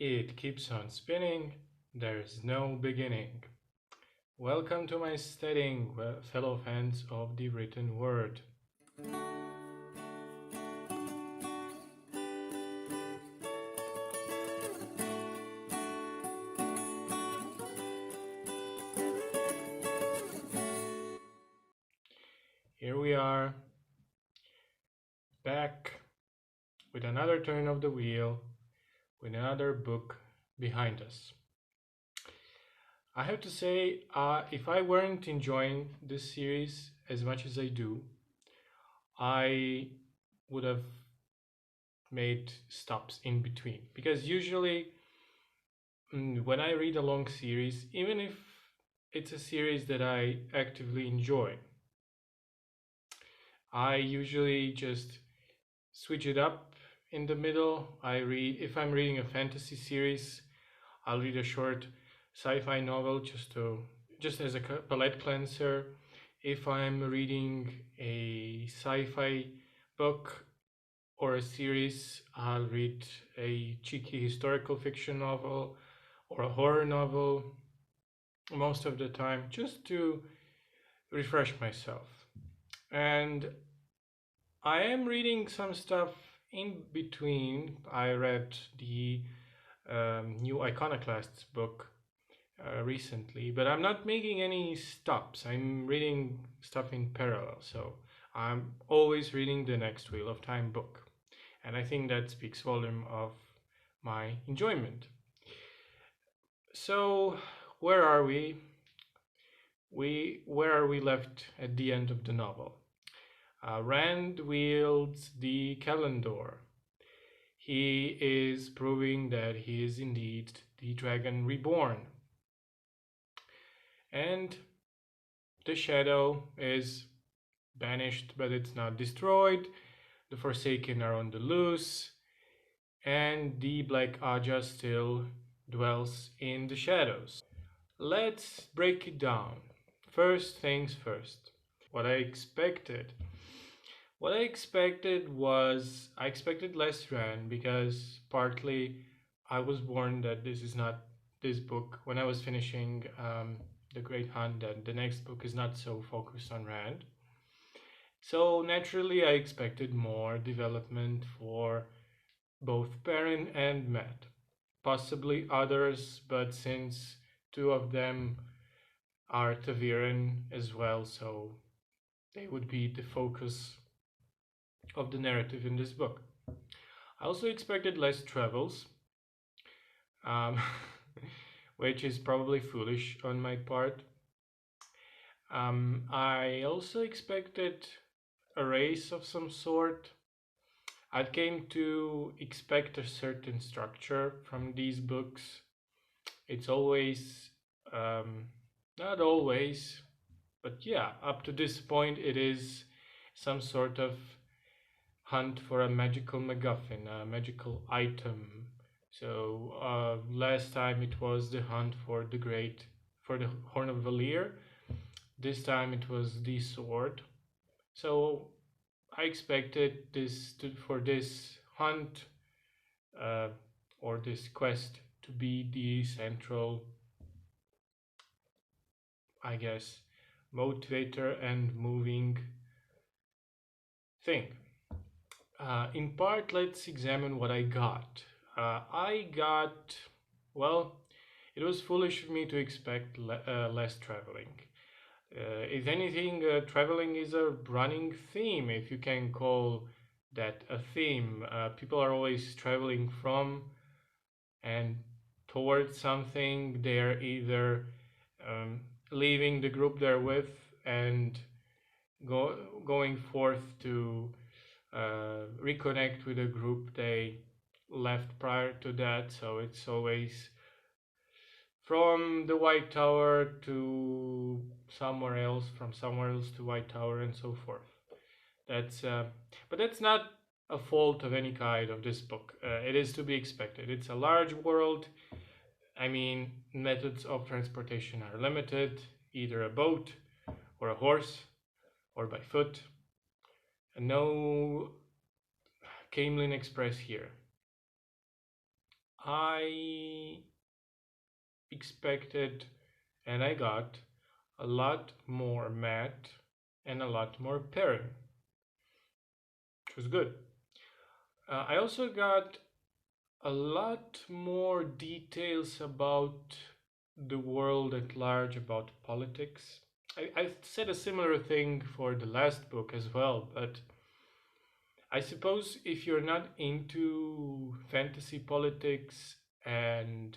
It keeps on spinning, there's no beginning. Welcome to my studying, fellow fans of the written word. Here we are, back with another turn of the wheel, with another book behind us. I have to say, if I weren't enjoying this series as much as I do, I would have made stops in between. Because usually, when I read a long series, even if it's a series that I actively enjoy, I usually just switch it up in the middle. If I'm reading a fantasy series, I'll read a short sci-fi novel just as a palate cleanser. If I'm reading a sci-fi book or a series, I'll read a cheeky historical fiction novel or a horror novel most of the time just to refresh myself. And I am reading some stuff in between. I read the new Iconoclasts book recently, but I'm not making any stops. I'm reading stuff in parallel, so I'm always reading the next Wheel of Time book, and I think that speaks volume of my enjoyment. So, where are we? Where are we left at the end of the novel? Rand wields the Calendar. He is proving that he is indeed the dragon reborn. And the shadow is banished, but it's not destroyed. The Forsaken are on the loose, and the Black Aja still dwells in the shadows. Let's break it down. First things first. What I expected. What I expected less Ran because partly I was warned that this is not this book when I was finishing The Great Hunt, that the next book is not so focused on Rand. So naturally, I expected more development for both Perrin and Matt, possibly others, but since two of them are Taviran as well, so they would be the focus of the narrative in this book. I also expected less travels, um, which is probably foolish on my part. I also expected a race of some sort. I came to expect a certain structure from these books. It's always, not always, but yeah, up to this point, it is some sort of hunt for a magical MacGuffin, a magical item. So last time it was the hunt for the Horn of Valir. This time it was the sword. So I expected for this hunt uh, or this quest to be the central, I guess, motivator and moving thing. In part, let's examine what I got. Well, it was foolish of me to expect less traveling. If anything, traveling is a running theme, if you can call that a theme. People are always traveling from and towards something. They're either um, leaving the group they're with and going forth to reconnect with a group they left prior to that. So it's always from the White Tower to somewhere else, from somewhere else to White Tower, and so forth. That's but that's not a fault of any kind of this book. It is to be expected. It's a large world. I mean, methods of transportation are limited, either a boat or a horse or by foot. And no Camelin Express here. I expected and I got a lot more Matt and a lot more Perrin, which was good. I also got a lot more details about the world at large, about politics. I said a similar thing for the last book as well, but I suppose if you're not into fantasy politics and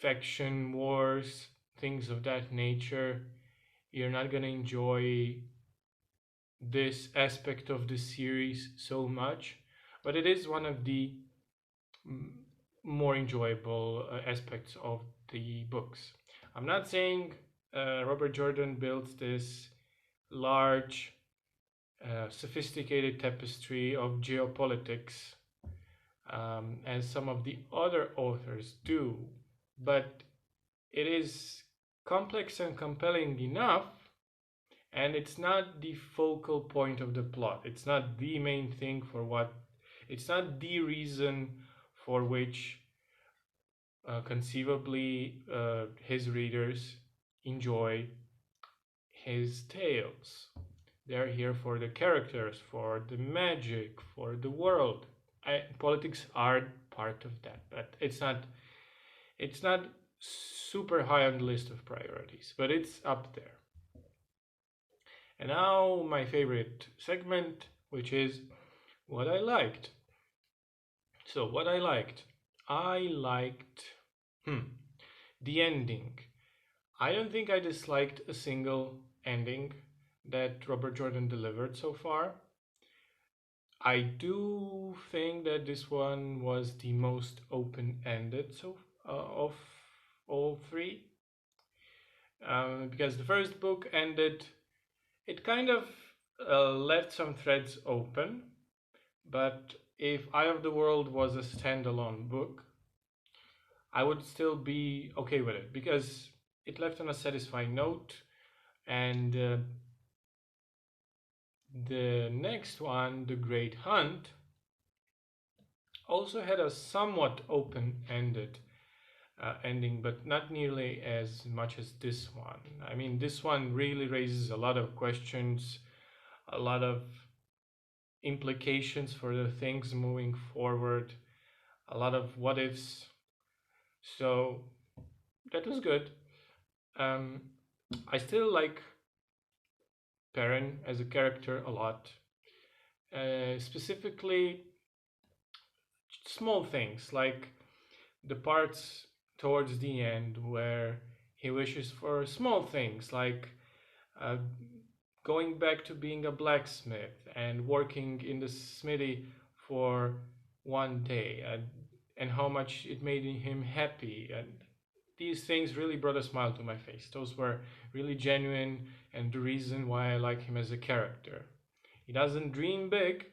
faction wars, things of that nature, you're not gonna enjoy this aspect of the series so much. But it is one of the mm, more enjoyable aspects of the books. I'm not saying Robert Jordan builds this large, sophisticated tapestry of geopolitics as some of the other authors do, but it is complex and compelling enough, and it's not the focal point of the plot. It's not the main thing for what, it's not the reason for which conceivably his readers enjoy his tales. They're here for the characters, for the magic, for the world. Politics are part of that, but it's not super high on the list of priorities, but it's up there. And now my favorite segment, which is what I liked. So what I liked the ending. I don't think I disliked a single ending that Robert Jordan delivered so far. I do think that this one was the most open-ended of all three, because the first book ended. It kind of left some threads open, but if Eye of the World was a standalone book, I would still be okay with it because it left on a satisfying note, and the next one, The Great Hunt, also had a somewhat open-ended ending, but not nearly as much as this one. I mean, this one really raises a lot of questions, a lot of implications for the things moving forward, a lot of what ifs. So that was good. I still like Perrin as a character a lot. Specifically, small things like the parts towards the end where he wishes for small things like uh, going back to being a blacksmith and working in the smithy for one day, and how much it made him happy. And these things really brought a smile to my face. Those were really genuine and the reason why I like him as a character. He doesn't dream big,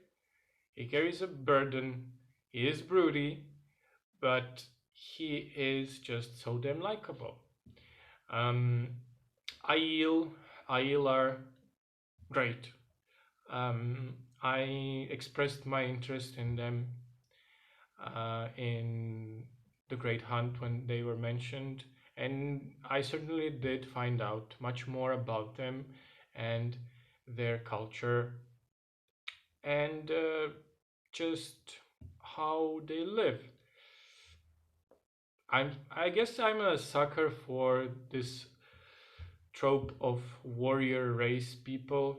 he carries a burden, he is broody, but he is just so damn likable. Um, Aiel, Aiel are great. I expressed my interest in them in The Great Hunt when they were mentioned, and I certainly did find out much more about them and their culture and just how they live. I guess I'm a sucker for this trope of warrior race people,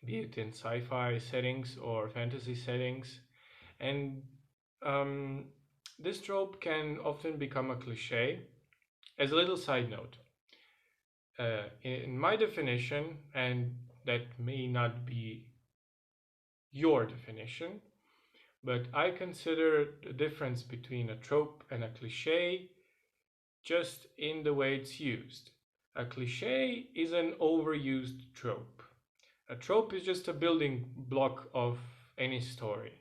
be it in sci-fi settings or fantasy settings, and um, this trope can often become a cliche. As a little side note, in my definition, and that may not be your definition, but I consider the difference between a trope and a cliche just in the way it's used. A cliche is an overused trope. A trope is just a building block of any story.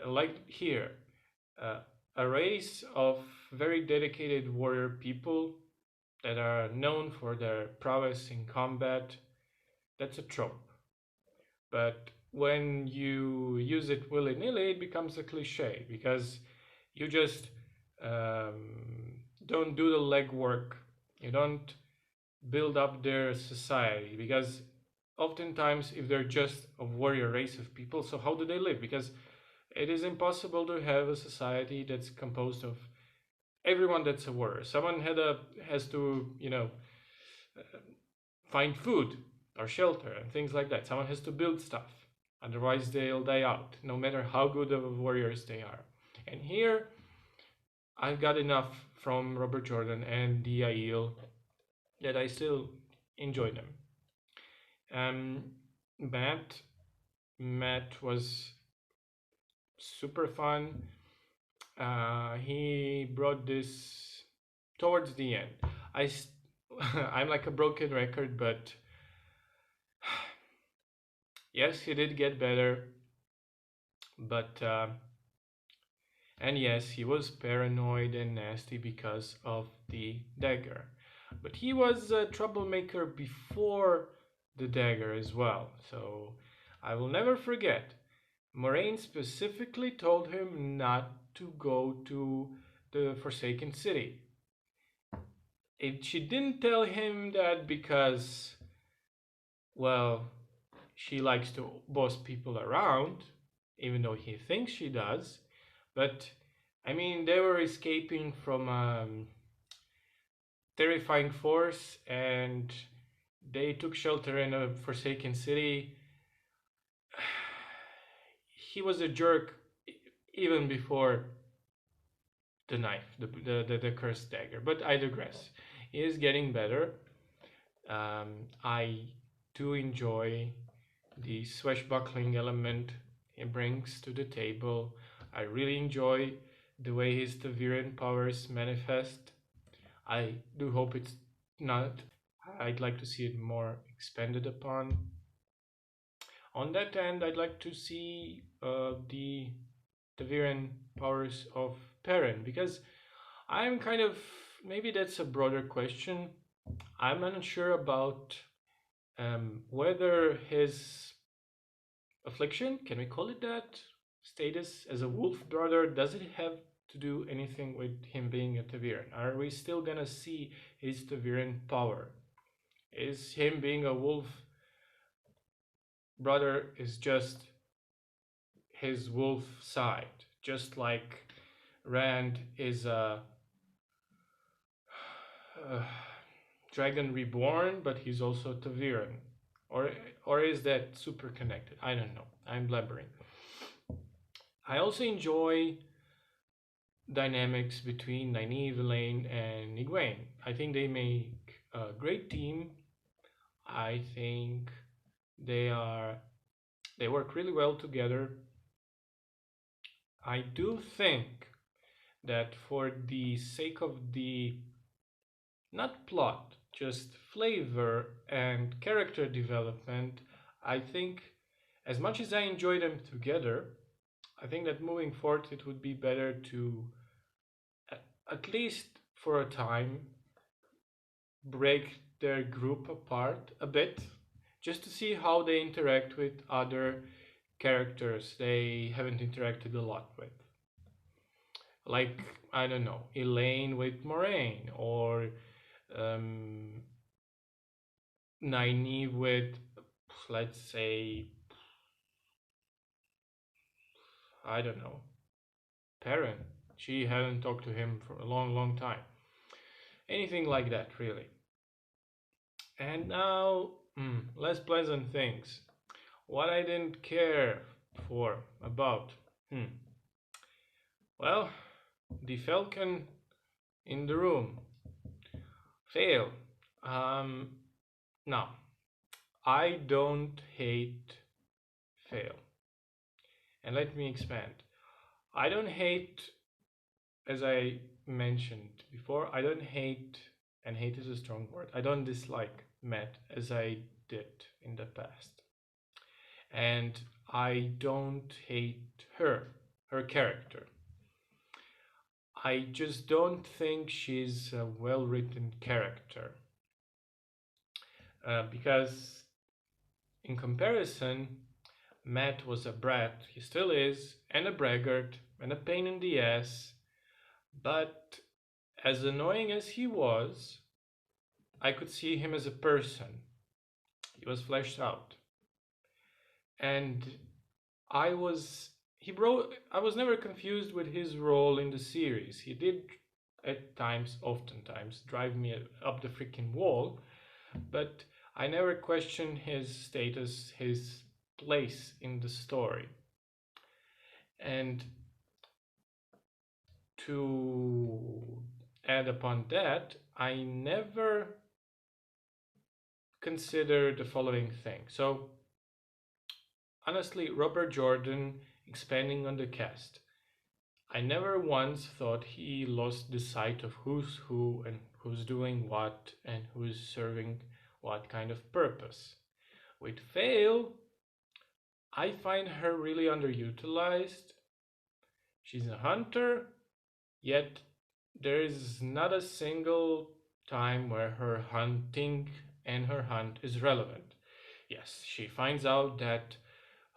Like here, uh, a race of very dedicated warrior people that are known for their prowess in combat, that's a trope. But when you use it willy nilly, it becomes a cliche because You just don't do the legwork. You don't build up their society, because oftentimes if they're just a warrior race of people, so how do they live? Because it is impossible to have a society that's composed of everyone that's a warrior. Someone has to, find food or shelter and things like that. Someone has to build stuff, otherwise they'll die out, no matter how good of warriors they are. And here I've got enough from Robert Jordan and the Aiel that I still enjoy them. Um, Matt, Matt was super fun. He brought this towards the end. I, I'm like a broken record, but yes, he did get better. But and yes, he was paranoid and nasty because of the dagger. But he was a troublemaker before the dagger as well. So I will never forget. Moraine specifically told him not to go to the Forsaken City. She didn't tell him that because, well, she likes to boss people around, even though he thinks she does. But I mean, they were escaping from a terrifying force, and they took shelter in a Forsaken City. He was a jerk even before the knife, the cursed dagger. But I digress. He is getting better. I do enjoy the swashbuckling element he brings to the table. I really enjoy the way his Taviran powers manifest. I do hope it's not. I'd like to see it more expanded upon. On that end, I'd like to see the Taviran powers of Perrin, because I'm kind of, maybe that's a broader question. I'm unsure about whether his affliction, can we call it that, status as a wolf brother, does it have to do anything with him being a Taviran? Are we still gonna see his Taviran power? Is him being a wolf brother is just his wolf side, just like Rand is a dragon reborn, but he's also Taviran, or or is that super connected? I don't know. I'm blabbering. I also enjoy dynamics between Nynaeve, Elaine, and Egwene. I think they make a great team. I think they are they work really well together. I do think that for the sake of the not plot, just flavor and character development, I think as much as I enjoy them together, I think that moving forward it would be better to at least for a time break their group apart a bit, just to see how they interact with other characters they haven't interacted a lot with. Like, I don't know, Elaine with Moraine, or um, Nynaeve with, let's say, I don't know, Perrin. She hadn't talked to him for a long, long time. Anything like that, really. And now, less pleasant things. What I didn't care for about. Well, the falcon in the room. Fail. Now, I don't hate fail. And let me expand. I don't hate, as I mentioned before, I don't hate, and hate is a strong word, I don't dislike Matt as I did in the past. And I don't hate her character. I just don't think she's a well written character. Because in comparison, Matt was a brat, he still is, and a braggart, and a pain in the ass, But as annoying as he was, I could see him as a person. He was fleshed out. And I was I was never confused with his role in the series. He did at times, oftentimes, drive me up the freaking wall, but I never questioned his status, his place in the story. And to add upon that, I never considered the following thing. So, honestly, Robert Jordan expanding on the cast. I never once thought he lost the sight of who's who and who's doing what and who's serving what kind of purpose. With Fail, I find her really underutilized. She's a hunter, yet there is not a single time where her hunting and her hunt is relevant. Yes, she finds out that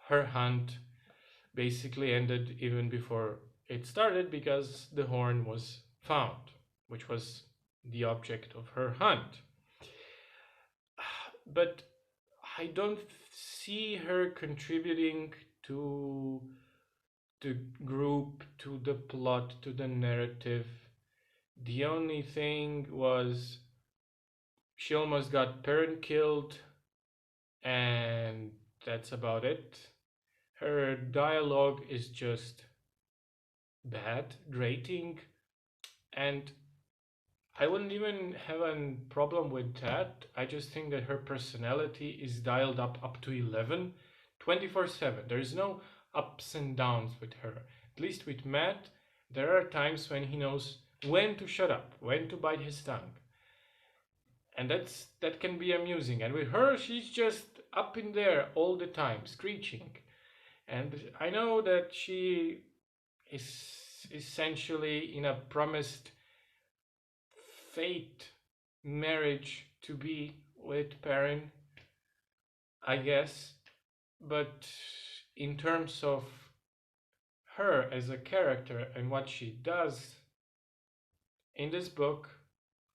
her hunt basically ended even before it started because the horn was found, which was the object of her hunt. But I don't see her contributing to the group, to the plot, to the narrative. The only thing was she almost got Perrin killed, and that's about it. Her dialogue is just bad, grating, and I wouldn't even have a problem with that. I just think that her personality is dialed up to 11, 24/7. There's no ups and downs with her. At least with Matt, there are times when he knows when to shut up, when to bite his tongue. And that can be amusing. And with her, she's just up in there all the time, screeching. And I know that she is essentially in a promised fate marriage to be with Perrin, I guess. But in terms of her as a character and what she does in this book,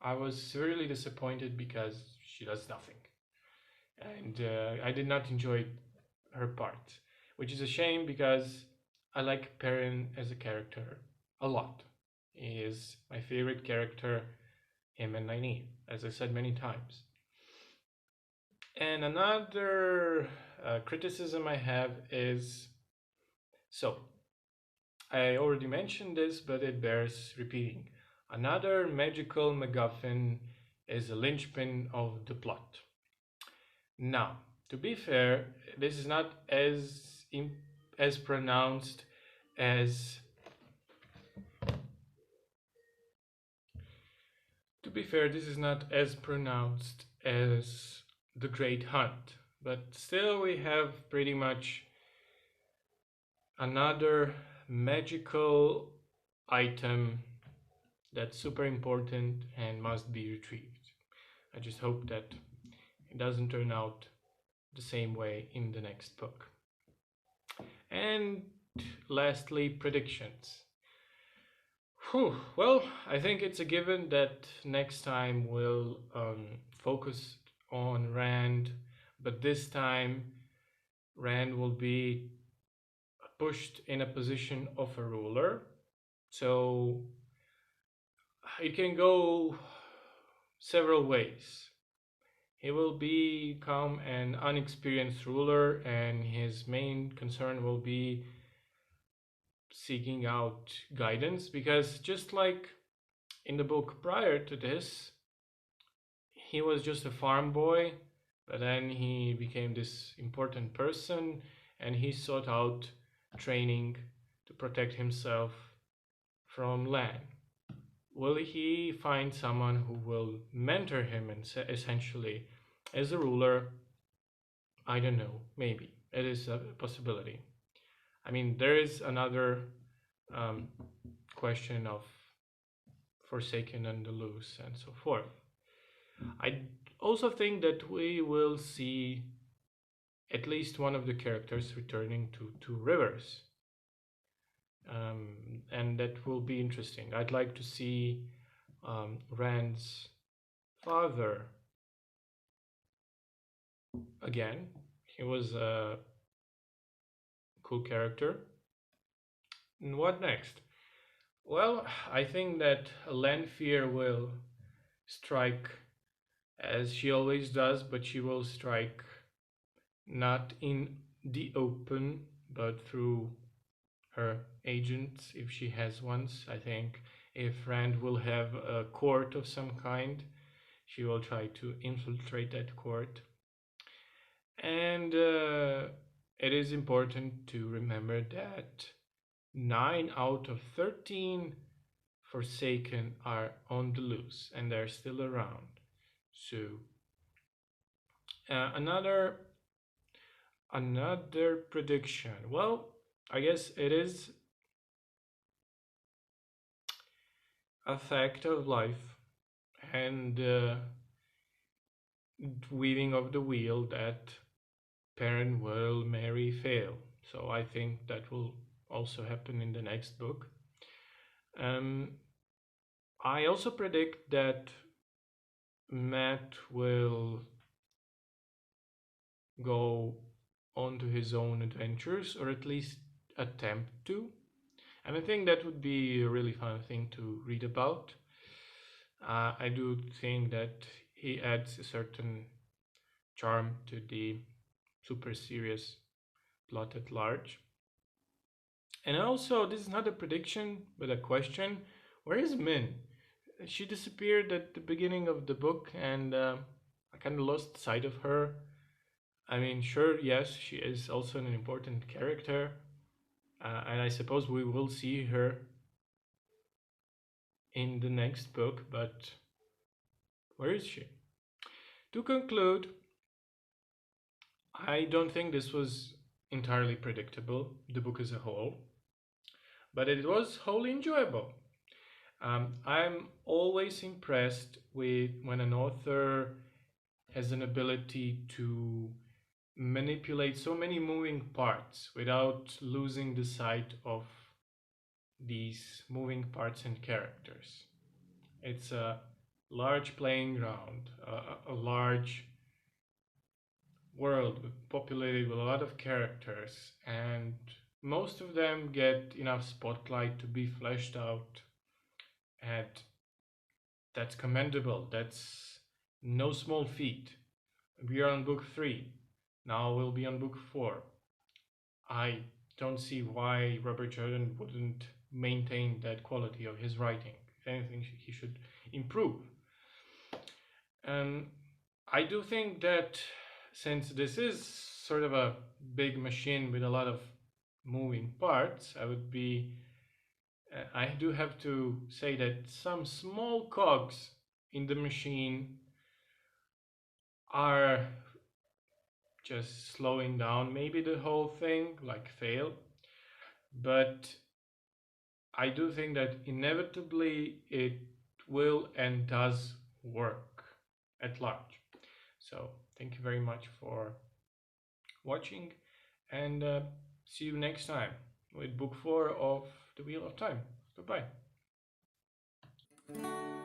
I was severely disappointed because she does nothing. And I did not enjoy her part, which is a shame because I like Perrin as a character a lot. He is my favorite character, him and Nynaeve, as I said many times. And another criticism I have is so I already mentioned this, but it bears repeating. Another magical MacGuffin is a linchpin of the plot. Now, to be fair, this is not as pronounced as. To be fair, this is not as pronounced as the Great Hunt, but still we have pretty much another magical item that's super important and must be retrieved. I just hope that it doesn't turn out the same way in the next book. And lastly, predictions. Well, I think it's a given that next time we'll focus on Rand, but this time Rand will be pushed in a position of a ruler. So it can go several ways. He will become an unexperienced ruler, and his main concern will be seeking out guidance, because just like in the book prior to this, he was just a farm boy, but then he became this important person and he sought out training to protect himself from Lan. Will he find someone who will mentor him and essentially as a ruler? I don't know. Maybe it is a possibility. I mean, there is another question of Forsaken and the Loose and so forth. I also think that we will see at least one of the characters returning to Two Rivers. and that will be interesting. I'd like to see Rand's father again. He was a cool character. And what next? Well, I think that Lanfear will strike as she always does, but she will strike not in the open, but through her agents, if she has ones. I think if Rand will have a court of some kind, she will try to infiltrate that court. And it is important to remember that 9 out of 13 Forsaken are on the loose and they're still around. So another prediction. Well, I guess it is a fact of life and weaving of the wheel that Perrin will marry fail. So I think that will also happen in the next book. I also predict that Matt will go on to his own adventures, or at least attempt to. And I think that would be a really fun thing to read about. I do think that he adds a certain charm to the super serious plot at large. And also, this is not a prediction, but a question. Where is Min? She disappeared at the beginning of the book, and I kind of lost sight of her. I mean, sure, yes, she is also an important character, and I suppose we will see her in the next book, but where is she? To conclude, I don't think this was entirely predictable, the book as a whole, but it was wholly enjoyable. I'm always impressed with when an author has an ability to manipulate so many moving parts without losing the sight of these moving parts and characters. It's a large playing ground, a large world populated with a lot of characters, and most of them get enough spotlight to be fleshed out, and that's commendable. That's no small feat. We are on book 3. Now we'll be on book 4. I don't see why Robert Jordan wouldn't maintain that quality of his writing. If anything, he should improve. And I do think that since this is sort of a big machine with a lot of moving parts, I do have to say that some small cogs in the machine are just slowing down maybe the whole thing, like fail. But I do think that inevitably it will and does work at large. So thank you very much for watching, and see you next time with book 4 of The Wheel of Time. Bye bye.